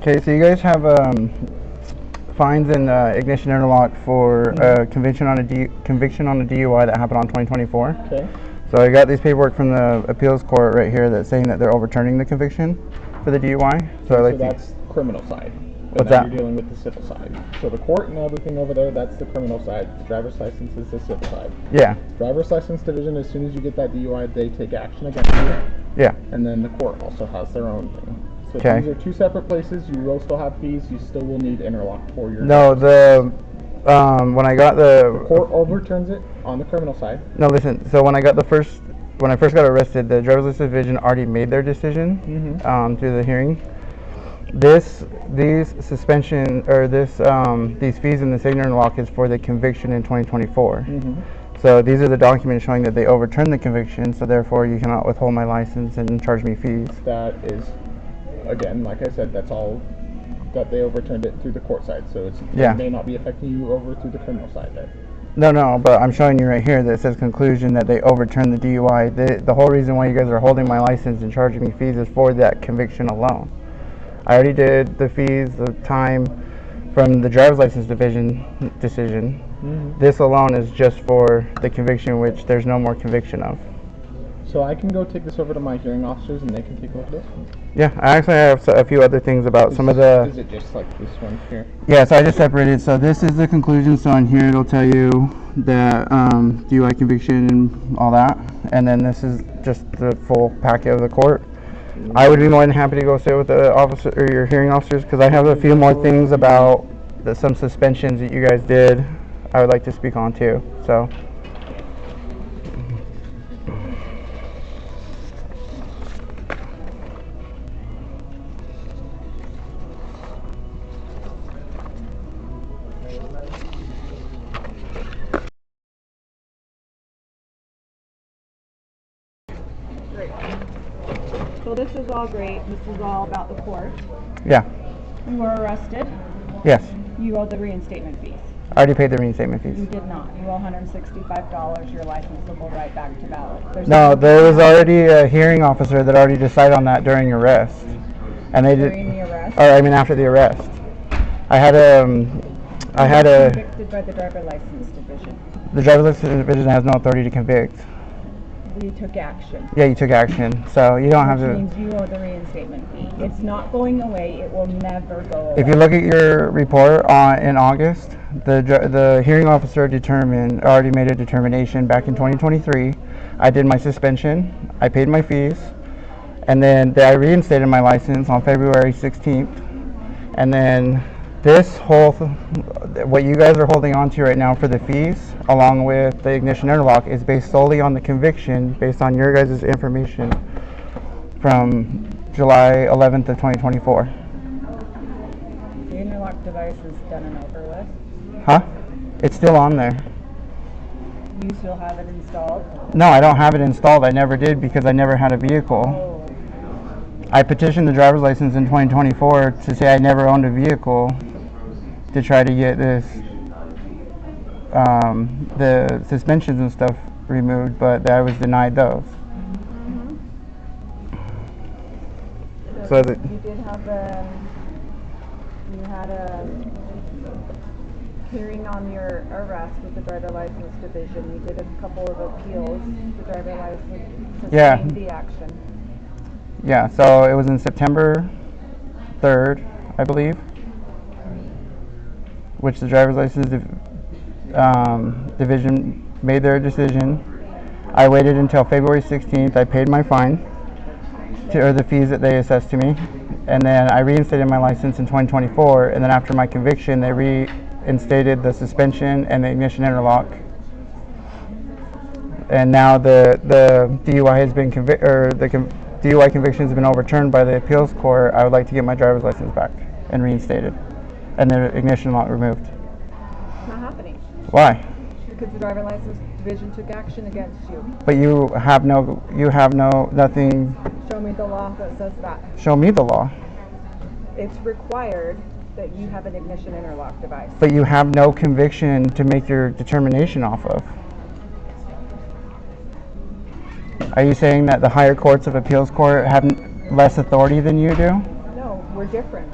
Okay, so you guys have fines and ignition interlock for conviction on a DUI that happened on 2024. Okay. So I got these paperwork from the appeals court right here that's saying that they're overturning the conviction for the DUI. So that's criminal side. What's that? You're dealing with the civil side. So the court and everything over there, that's the criminal side. The driver's license is the civil side. Yeah. Driver's license division, as soon as you get that DUI, they take action against you. Yeah. And then the court also has their own thing. So Okay. these are two separate places. You will still have fees. You still will need interlock for your. No, when I got The court overturns it on the criminal side. No, listen. So when I first got arrested, the driver's license division already made their decision through the hearing. These suspension or these fees in the signature interlock is for the conviction in 2024. So these are the documents showing that they overturned the conviction. So therefore, you cannot withhold my license and charge me fees. That is, again, like I said, that's all that they overturned it through the court side. So it may not be affecting you over through the criminal side there. No, but I'm showing you right here that it says conclusion that they overturned the DUI. The whole reason why you guys are holding my license and charging me fees is for that conviction alone. I already did the fees, the time from the driver's license division decision. This alone is just for the conviction, which there's no more conviction of. So I can go take this over to my hearing officers and they can take a look at this? Yeah, I actually have a few other things about some of the... Is it just like this one here? Yeah, so I just separated. So this is the conclusion. So on here it'll tell you that DUI conviction and all that. And then this is just the full packet of the court. I would be more than happy to go sit with the officer or your hearing officers because I have a few more things about some suspensions that you guys did I would like to speak on too. So. Great. So this is all great. This is all about the court. Yeah. You were arrested. Yes. You owed the reinstatement fees. I already paid the reinstatement fees. You did not. You owe $165. Your license will go right back to ballot. No, there was already a hearing officer that already decided on that during arrest, and they during the arrest. Or I mean after the arrest. I had convicted by the driver license division. The driver license division has no authority to convict. We took action. Yeah, you took action, so you don't have to. Which means you owe the reinstatement fee. It's not going away. It will never go away. If you look at your report in August, the hearing officer already made a determination back in 2023. I did my suspension. I paid my fees, and then I reinstated my license on February 16th. And then this what you guys are holding on to right now for the fees, along with the ignition interlock, is based solely on the conviction, based on your guys' information from July 11th of 2024. The interlock device is done and over with. Huh? It's still on there. You still have it installed? No, I don't have it installed. I never did because I never had a vehicle. Oh. I petitioned the driver's license in 2024 to say I never owned a vehicle to try to get this the suspensions and stuff removed, but I was denied those. So you did have you had a hearing on your arrest with the driver license division. You did a couple of appeals. The driver license sustained the action. Yeah, so it was in September 3rd, I believe, which the driver's license division made their decision. I waited until February 16th. I paid my fine, or the fees that they assessed to me, and then I reinstated my license in 2024, and then after my conviction, they reinstated the suspension and the ignition interlock. And now the DUI has been DUI conviction has been overturned by the appeals court. I would like to get my driver's license back and reinstated, and the ignition lock removed. It's not happening. Why? Because the driver license division took action against you. But you have nothing. Show me the law that says that. Show me the law. It's required that you have an ignition interlock device. But you have no conviction to make your determination off of. Are you saying that the higher courts of appeals court have less authority than you do? No, we're different.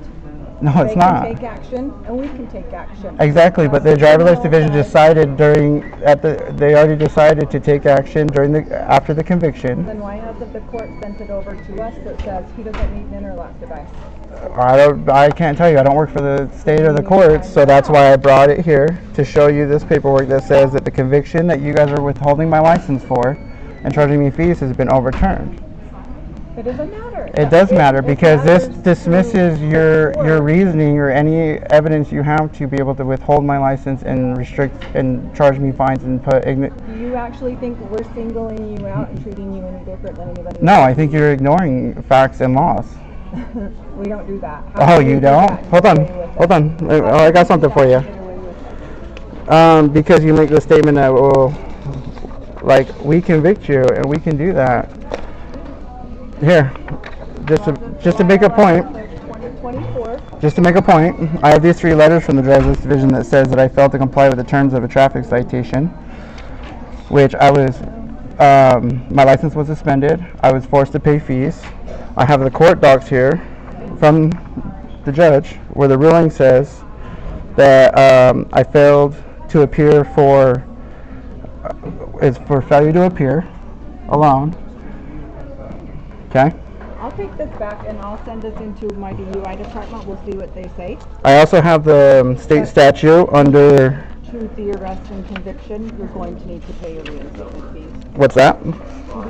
No, it's They not. can take action, and we can take action. Exactly, but the driver's license division decided they already decided to take action after the conviction. Then why hasn't the court sent it over to us that says he doesn't need an interlock device? I can't tell you. I don't work for the state or the courts, so that's why I brought it here to show you this paperwork that says that the conviction that you guys are withholding my license for and charging me fees has been overturned. It doesn't matter. It does matter because this dismisses your reasoning or any evidence you have to be able to withhold my license and restrict and charge me fines and put. Do you actually think we're singling you out and treating you any different than anybody else? No, I think you're ignoring facts and laws. We don't do that. Oh, you don't? Hold on. Oh, I got something for you. Because you make the statement that, well, like, we convict you and we can do that. Here, just to make a point. Just to make a point, I have these 3 letters from the driver's division that says that I failed to comply with the terms of a traffic citation, which my license was suspended. I was forced to pay fees. I have the court docs here from the judge where the ruling says that I failed to appear for failure to appear alone. Okay. I'll take this back and I'll send this into my DUI department. We'll see what they say. I also have the state statute under. To the arrest and conviction, you're going to need to pay your reinstatement fees. What's that? To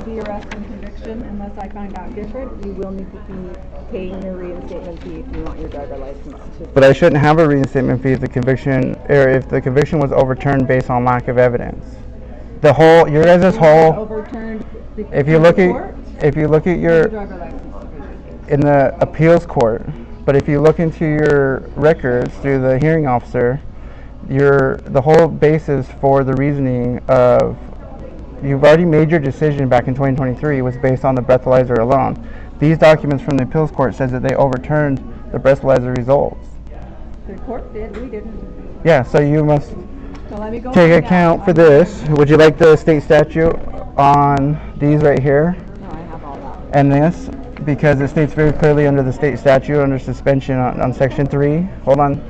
the arrest and conviction, unless I find out different, you will need to be paying your reinstatement fee if you want your driver license to. But I shouldn't have a reinstatement fee if the conviction was overturned based on lack of evidence. Your guys' whole. Overturned. If you look at your Driver license division. in the appeals court, but if you look into your records through the hearing officer, the whole basis for the reasoning of you've already made your decision back in 2023 was based on the breathalyzer alone. These documents from the appeals court says that they overturned the breathalyzer results. The court did, we didn't. Yeah, so you must So let me go take account for this. Would you like the state statute on these right here? No, I have all that. And this, because it states very clearly under the state statute, under suspension on section 3,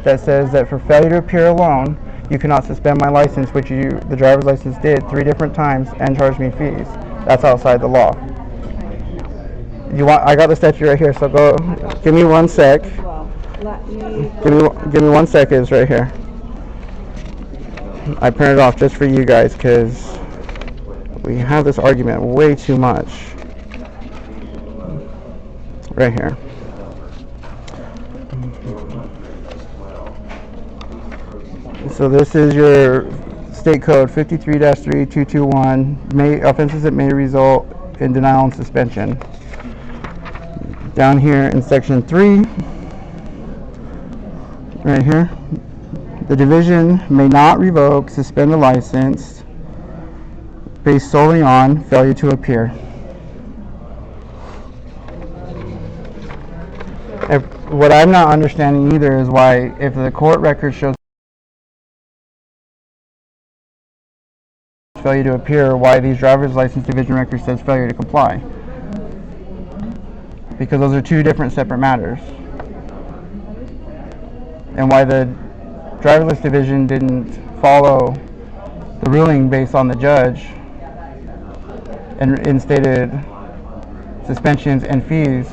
that says that for failure to appear alone, you cannot suspend my license, which the driver's license did 3 different times, and charge me fees. That's outside the law. I got the statute right here, so give me 1 sec. Well, Give me 1 sec, it's right here. I printed it off just for you guys, because we have this argument way too much. Right here. So this is your state code 53-3221, offenses that may result in denial and suspension. Down here in section 3, right here, the division may not revoke, suspend the license based solely on failure to appear. What I'm not understanding either is why, if the court record shows failure to appear, why these driver's license division record says failure to comply. Because those are 2 different separate matters. And why the driver's license division didn't follow the ruling based on the judge and instated suspensions and fees.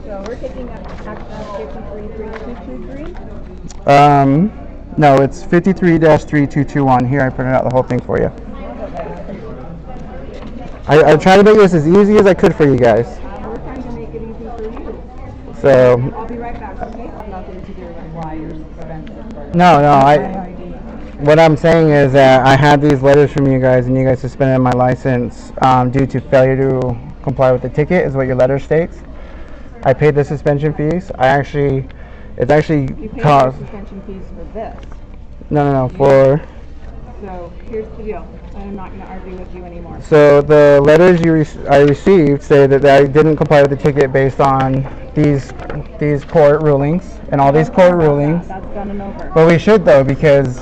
So we're taking action on 53-3223? No, it's 53-3221. Here, I printed out the whole thing for you. I tried to make this as easy as I could for you guys. We're trying to make it easy for you. So. I'll be right back, okay? Nothing to do with why you're suspended. No, what I'm saying is that I had these letters from you guys, and you guys suspended my license due to failure to comply with the ticket, is what your letter states. I paid the suspension fees. It's actually You paid caused. your suspension fees for this. No, for. So here's the deal. I'm not going to argue with you anymore. So the letters I received say that I didn't comply with the ticket based on these court rulings and all these court rulings. That's done and over. But we should, though, because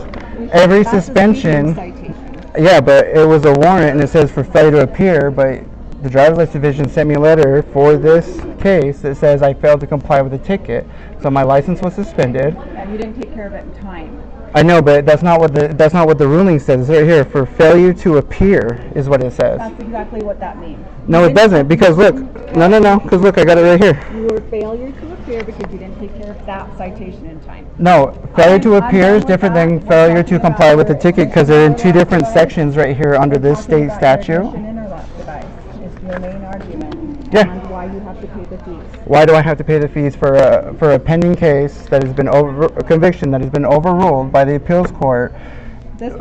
every suspension. Citation. Yeah, but it was a warrant and it says for failure to appear, but the driver's license division sent me a letter for this case that says I failed to comply with the ticket. So my license was suspended. And you didn't take care of it in time. I know, but that's not what the ruling says. It's right here. For failure to appear is what it says. That's exactly what that means. No, it doesn't, because look. No, because look, I got it right here. You were failure to appear because you didn't take care of that citation in time. No, failure to appear is different than failure to comply with the ticket, because they're in two different sections right here under this state statute. Interlock device is your main argument. Yeah. And why you have to pay the fees. Why do I have to pay the fees for a pending case that has been a conviction that has been overruled by the appeals court?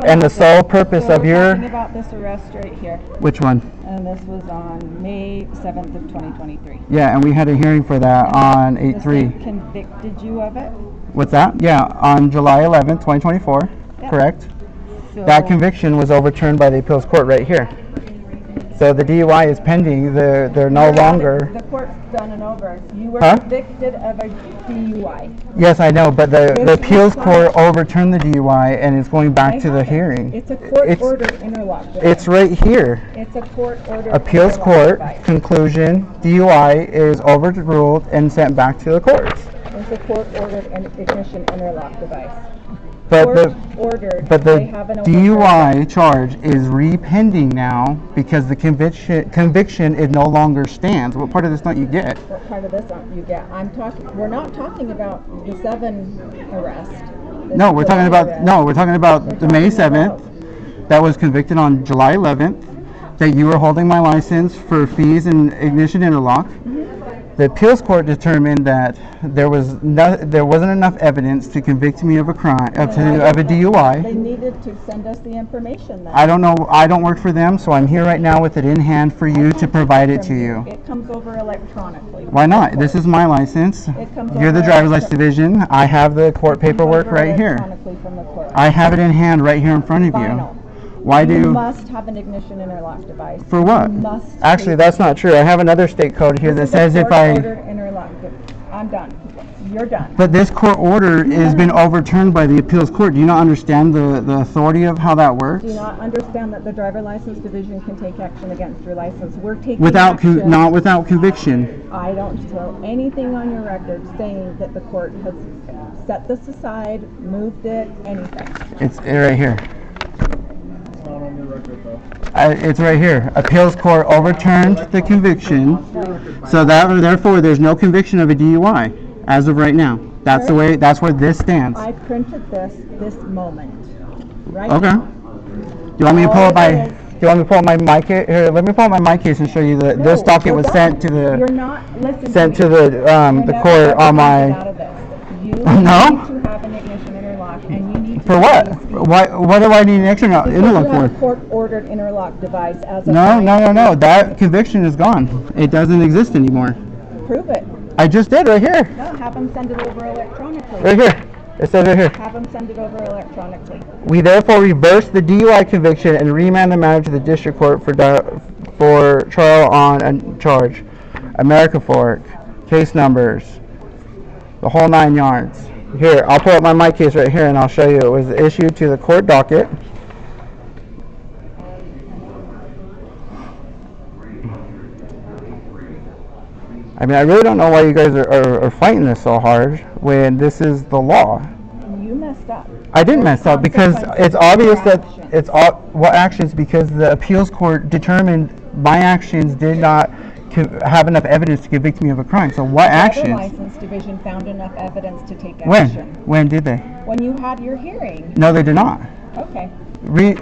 And the sole purpose of we're talking about this arrest right here. Which one? And this was on May 7th of 2023. Yeah, and we had a hearing for that on The 8/3. state convicted you of it? What's that? Yeah, on July 11th, 2024. Yeah. Correct. So That conviction was overturned by the appeals court right here. So the DUI is pending. They're no longer. The court's done and over. You were Huh? convicted of a DUI. Yes, I know, but the This appeals is court overturned the DUI and it's going back to the hearing. It's a court-ordered interlock device. It's right here. It's a court-ordered Appeals interlock court device. conclusion, DUI is overruled and sent back to the courts. It's a court-ordered ignition interlock device. But the Court-ordered, But they the have an DUI charge is repending now because the conviction it no longer stands. What part of this don't you get? What part of this don't you get? We're not talking about the 7 arrest. No, we're talking about the May 7th that was convicted on July 11th, that you were holding my license for fees and ignition interlock. The appeals court determined that there wasn't enough evidence to convict me of a crime, of a DUI. They needed to send us the information then. I don't know. I don't work for them, so I'm here right now with it in hand for you to provide it to you. It comes over electronically. Why not? This is my license. comes You're the over driver's license division. I have the court paperwork right here. Electronically from the court. I have it in hand right here in front of you. Final. Why You do? must have an ignition interlock device. For what? You must Actually, take- that's not true. I have another state code here that This is a says if I. court-ordered interlock I'm done. You're done. But this court order has been overturned by the appeals court. Do you not understand the authority of how that works? Do you not understand that the driver license division can take action against your license? We're taking Without action. not without conviction. I don't show anything on your record saying that the court has set this aside, moved it, anything. It's right here. It's not on your record though. It's right here. Appeals court overturned the conviction, so that therefore there's no conviction of a DUI as of right now. That's the way. That's where this stands. I printed this moment. Right Okay. now. Do you want me to pull up my? Do you want me to pull up my case? Here, let me pull up my case and show you that this No, docket you're was done. sent to You're the not listening sent to me. the You're never court ever on gonna get my. out of this. You No? need to have an ignition interlock, and you need to For what? have these- What do I need an extra Because interlock you have a for? court-ordered interlock device as of No. right. That conviction is gone. It doesn't exist anymore. Prove it. I just did right here. No, have them send it over electronically. Right here. It says right here. Have them send it over electronically. We therefore reverse the DUI conviction and remand the matter to the district court for trial on a charge. America Fork, case numbers, the whole 9 yards. Here, I'll pull up my mic case right here and I'll show you. It was issued to the court docket. I mean, I really don't know why you guys are fighting this so hard when this is the law. You messed up. I didn't mess up because it's obvious that Actions. what actions, because the appeals court determined my actions did not have enough evidence to convict me of a crime. So what The actions? license division found enough evidence to take When? action. When did they? When you had your hearing. No, they did not. Okay.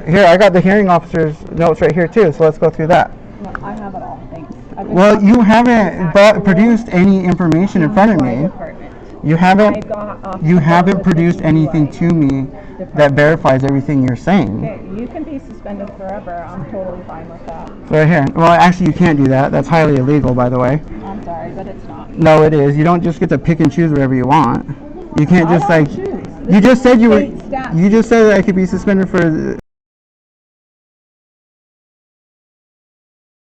Here, I got the hearing officer's notes right here too, so let's go through that. No, I have it all. Thanks. I've been Well, talking you to haven't the actual produced any information in front of DUI me. department. You I haven't. got off You the haven't phone with produced the anything DUI to me that department. verifies everything you're saying. Okay, you can be suspended forever. I'm totally fine with that. Right here. Well, actually, you can't do that. That's highly illegal, by the way. I'm sorry, but it's not. No, it is. You don't just get to pick and choose wherever you want. You can't I just don't like. choose. You This just is said you were. state statute. You just said that I could be suspended for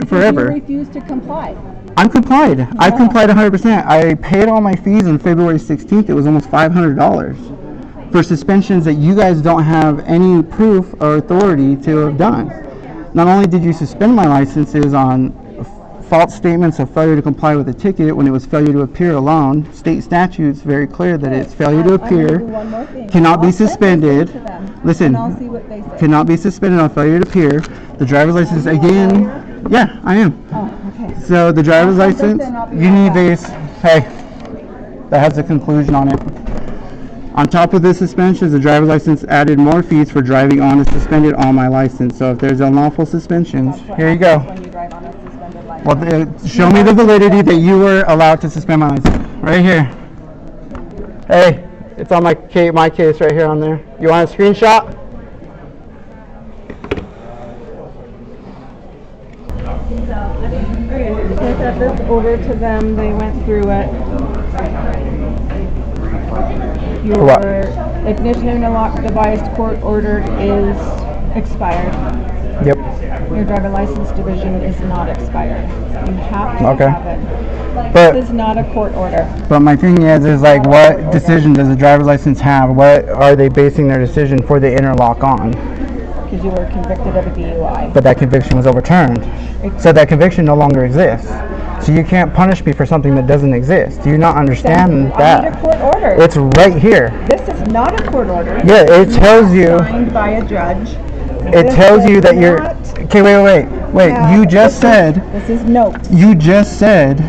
forever. You refuse to comply. I'm complied. I've No. complied 100%. I paid all my fees on February 16th. It was almost $500 for suspensions that you guys don't have any proof or authority to have done. Not only did you suspend my licenses on false statements of failure to comply with a ticket when it was failure to appear alone. State statutes very clear that it's failure to appear, cannot be suspended. Listen, cannot be suspended on failure to appear. The driver's license again. Yeah, I am. Oh, okay. So the driver's license, you need this. Hey, that has a conclusion on it. On top of the suspensions, the driver's license added more fees for driving on a suspended on my license. So if there's unlawful suspensions, here you go. When you drive on a suspended license. Well, show me the validity that you were allowed to suspend my license. Right here. Hey, it's on my case right here on there. You want a screenshot? Okay, so I sent this over to them, they went through it. Your What? ignition interlock device court order is expired. Yep. Your driver license division is not expired. You have to Okay. have it. But This is not a court order. my thing is like, what decision does the driver's license have? What are they basing their decision for the interlock on? Because you were convicted of a DUI. But that conviction was overturned. So that conviction no longer exists. So you can't punish me for something that doesn't exist. Do you not understand I need a that? court order. It's right here. This is not a court order. Yeah, it tells you. Signed by a judge. It This tells you does that you're. not Okay, wait. have- You just said. This is note. You just said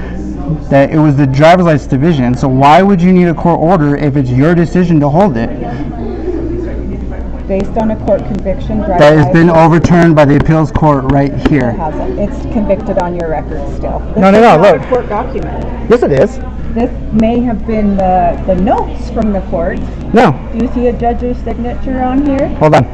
that it was the driver's license division. So why would you need a court order if it's your decision to hold it? Based on a court conviction, driver That has been license overturned by the appeals court right here. hasn't. It's convicted on your record still. No, This is not look. a court document. Yes, it is. This may have been the notes from the court. No, Do you see a judge's signature on here? hold on.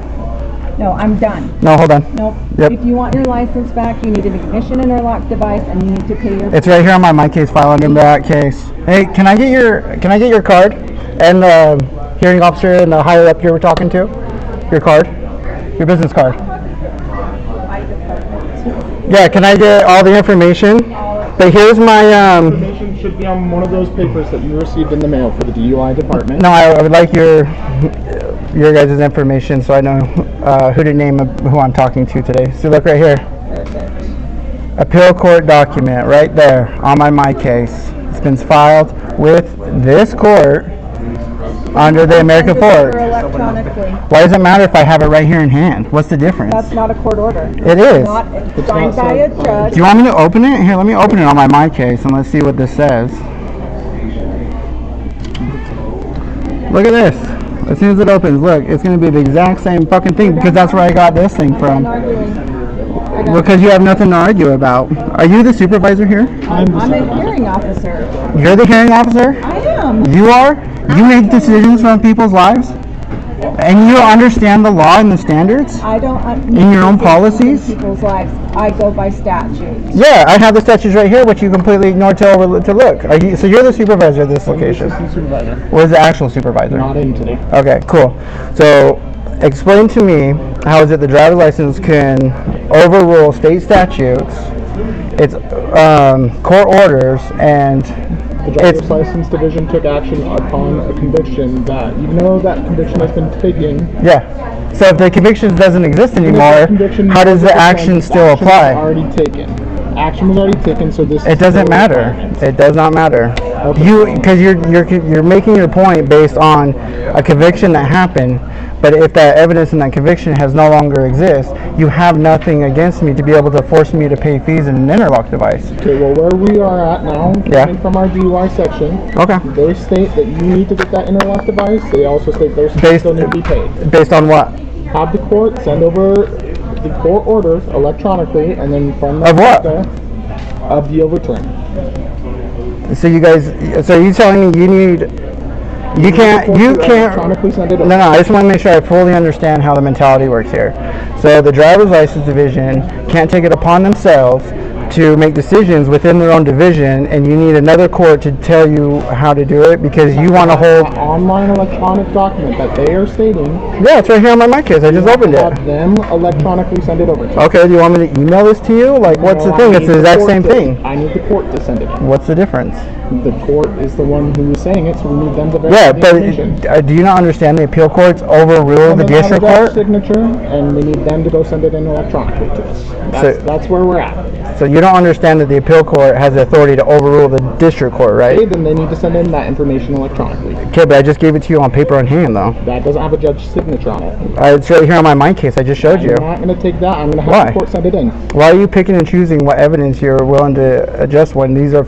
No, I'm done. No, hold on. Nope. Yep. If you want your license back, you need an ignition interlock device, and you need to pay your. It's right here on my case file under that case. Hey, can I get your card and the hearing officer and the higher up you were talking to? Your card, your business card. Yeah, can I get all the information? But here's my Information should be on one of those papers that you received in the mail for the DUI department. No, I would like your guys' information so I know who to name who I'm talking to today. So look right here. Appeal court document right there on my case. It's been filed with this court under the American Court. Electronically. Why does it matter if I have it right here in hand? What's the difference? That's not a court order. It is. Not signed by a judge. Do you want me to open it? Here, let me open it on my case and let's see what this says. Look at this. As soon as it opens, look, it's going to be the exact same fucking thing because that's where I got this thing from. Because you have nothing to argue about. Are you the supervisor here? I'm a hearing officer. You're the hearing officer? I am. You are? You make decisions on people's lives? And you don't understand the law and the standards? I don't. In your own policies? People's lives. I go by statutes. Yeah, I have the statutes right here, which you completely ignored to look. So you're the supervisor of this location? Assistant supervisor. Where's the actual supervisor? Not in today. Okay, cool. So explain to me how is it the driver's license can overrule state statutes, its court orders, and The driver's license division took action upon a conviction that, even though that conviction has been taken, yeah. So if the conviction doesn't exist anymore, how does the action still apply? Already taken. Action was already taken, so this. It doesn't matter. It does not matter. Because you're making your point based on a conviction that happened, but if that evidence in that conviction has no longer exists, you have nothing against me to be able to force me to pay fees in an interlock device. Okay, well, where we are at now, Yeah. coming from our DUI section, Okay. they state that you need to get that interlock device. They also state those fees still need to be paid. Based on what? Have the court send over the court orders electronically, and then from the Of what? of the overturn. So you telling me you can't electronically send it over. No, I just want to make sure I fully understand how the mentality works here. So the driver's license division can't take it upon themselves to make decisions within their own division, and you need another court to tell you how to do it because you want to hold. An online electronic document that they are stating. Yeah, it's right here on my mic case. I just opened it. Have them electronically send it over to you. Okay, do you want me to email this to you? Like, what's the thing? It's the exact same thing. I need the court to send it in. What's the difference? The court is the one who is saying it, so we need them to Yeah, verify the but information. do you not understand the appeal courts overrule the And then have district a judge court? signature, and we need them to go send it in electronically to us. That's where we're at. So you don't understand that the appeal court has the authority to overrule the district court, right? Okay, then they need to send in that information electronically. Okay, but I just gave it to you on paper in hand, though. That doesn't have a judge's signature on it. It's right here on my mind case. I just showed you. I'm not going to take that. I'm going to have Why? the court send it in. Why are you picking and choosing what evidence you're willing to adjust when these are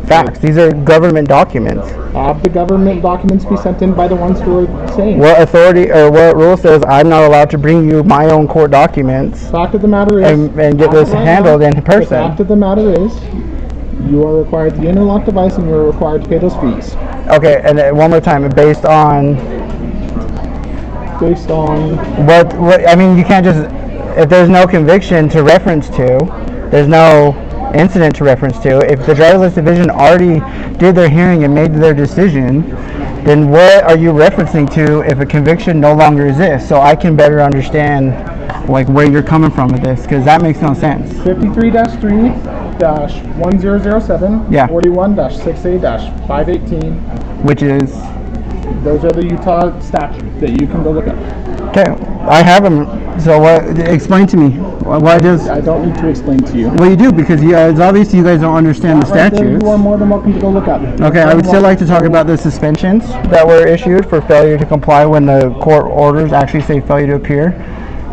facts? These are government documents. Have the government documents be sent in by the ones who are saying. What authority or what rule says I'm not allowed to bring you my own court documents Fact of the matter is, and get this handled in the person? fact of the matter is, you are required to interlock device and you are required to pay those fees. Okay, and then one more time, based on what? I mean, you can't just, if there's no conviction to reference to, there's no incident to reference to. If the driverless division already did their hearing and made their decision, then what are you referencing to if a conviction no longer exists? So I can better understand like where you're coming from with this, because that makes no sense. 53-3-1007, Yeah. 41-6A-518. Which is, those are the Utah statutes that you can go look at. okay, I have them. So what? Explain to me. Why does? I don't need to explain to you. Well, you do, because it's obvious you guys don't understand the Right there, statutes. you are more than welcome to go look at them. Okay, I would still like to talk about the suspensions that were issued for failure to comply when the court orders actually say failure to appear.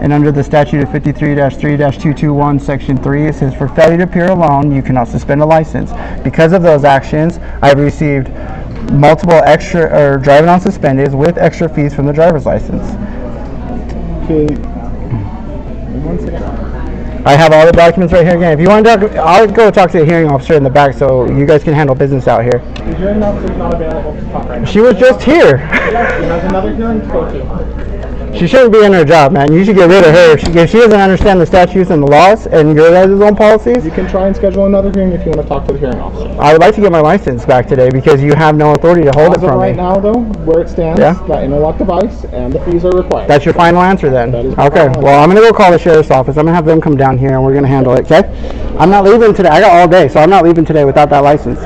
And under the statute of 53-3-221, section 3, it says for failure to appear alone, you cannot suspend a license. Because of those actions, I've received multiple extra driving on suspended with extra fees from the driver's license. Okay. 1 second. I have all the documents right here again. If you want to talk, I'll go talk to the hearing officer in the back so you guys can handle business out here. The hearing officer is not available to talk right now. She was just here. She has another hearing to go to. She shouldn't be in her job, man. You should get rid of her. If she doesn't understand the statutes and the laws and your guys' own policies. You can try and schedule another hearing if you want to talk to the hearing officer. I would like to get my license back today because you have no authority to hold it from right me. now, though, where it stands, Yeah? that interlock device and the fees are required. That's your final answer then? That is my okay. final Well, I'm going to go call the sheriff's office. I'm going to have them come down here and we're going to handle it, okay? I'm not leaving today. I got all day, so I'm not leaving today without that license.